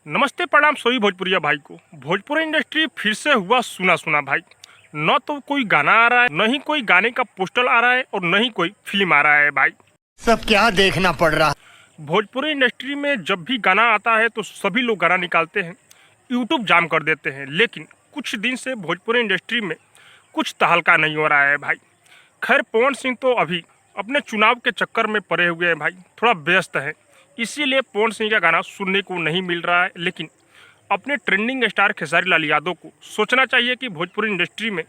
नमस्ते प्रणाम सभी भोजपुरिया भाई को। भोजपुरी इंडस्ट्री फिर से हुआ सुना सुना भाई। न तो कोई गाना आ रहा है, न ही कोई गाने का पोस्टर आ रहा है और न ही कोई फिल्म आ रहा है भाई। सब क्या देखना पड़ रहा है। भोजपुरी इंडस्ट्री में जब भी गाना आता है तो सभी लोग गाना निकालते हैं, यूट्यूब जाम कर देते हैं। लेकिन कुछ दिन से भोजपुरी इंडस्ट्री में कुछ तहलका नहीं हो रहा है भाई। खैर पवन सिंह तो अभी अपने चुनाव के चक्कर में पड़े हुए हैं भाई, थोड़ा व्यस्त है, इसीलिए पवन सिंह का गाना सुनने को नहीं मिल रहा है। लेकिन अपने ट्रेंडिंग स्टार खेसारी लाल यादव को सोचना चाहिए कि भोजपुरी इंडस्ट्री में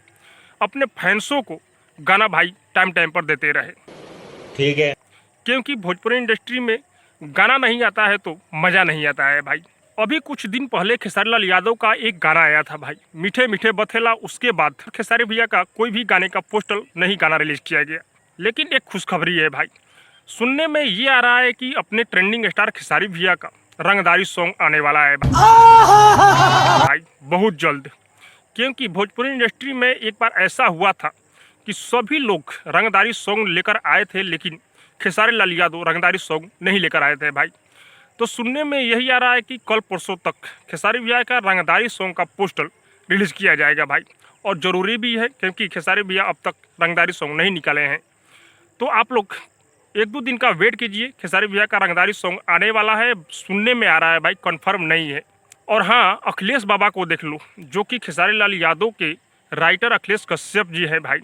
अपने फैंसों को गाना भाई टाइम टाइम पर देते रहे। ठीक है, क्योंकि भोजपुरी इंडस्ट्री में गाना नहीं आता है तो मज़ा नहीं आता है भाई। अभी कुछ दिन पहले खेसारी लाल यादव का एक गाना आया था भाई, मीठे मीठे बथेला। उसके बाद खेसारी भैया का कोई भी गाने का पोस्टर नहीं गाना रिलीज किया गया। लेकिन एक खुशखबरी है भाई, सुनने में ये आ रहा है कि अपने ट्रेंडिंग स्टार खेसारी भैया का रंगदारी सॉन्ग आने वाला है भाई बहुत जल्द। क्योंकि भोजपुरी इंडस्ट्री में एक बार ऐसा हुआ था कि सभी लोग रंगदारी सॉन्ग लेकर आए थे, लेकिन खेसारी लाल यादव रंगदारी सॉन्ग नहीं लेकर आए थे भाई। तो सुनने में यही आ रहा है कि कल परसों तक खेसारी भैया का रंगदारी सॉन्ग का पोस्टर रिलीज किया जाएगा भाई। और ज़रूरी भी है क्योंकि खेसारी भैया अब तक रंगदारी सॉन्ग नहीं निकाले हैं। तो आप लोग एक दो दिन का वेट कीजिए, खेसारी भैया का रंगदारी सॉन्ग आने वाला है। सुनने में आ रहा है भाई, कंफर्म नहीं है। और हाँ, अखिलेश बाबा को देख लो, जो कि खेसारी लाल यादव के राइटर अखिलेश कश्यप जी हैं भाई।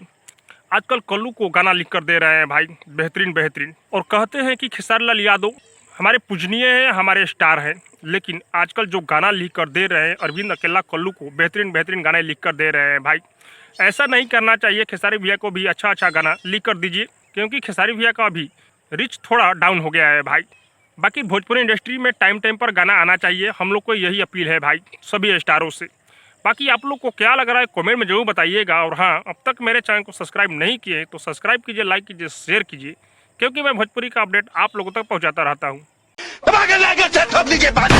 आजकल कल्लू को गाना लिख कर दे रहे हैं भाई, बेहतरीन बेहतरीन। और कहते हैं कि खेसारी लाल यादव हमारे पूजनीय हैं, हमारे स्टार हैं। लेकिन आजकल जो गाना लिख कर दे रहे हैं अरविंद अकेला कल्लू को, बेहतरीन बेहतरीन गाने लिख कर दे रहे हैं भाई। ऐसा नहीं करना चाहिए, खेसारी भैया को भी अच्छा अच्छा गाना लिख कर दीजिए, क्योंकि खेसारी भैया का अभी रिच थोड़ा डाउन हो गया है भाई। बाकी भोजपुरी इंडस्ट्री में टाइम टाइम पर गाना आना चाहिए, हम लोग को यही अपील है भाई सभी स्टारों से। बाकी आप लोग को क्या लग रहा है कमेंट में जरूर बताइएगा। और हाँ, अब तक मेरे चैनल को सब्सक्राइब नहीं किए तो सब्सक्राइब कीजिए, लाइक कीजिए, शेयर कीजिए, क्योंकि मैं भोजपुरी का अपडेट आप लोगों तक पहुँचाता रहता हूँ।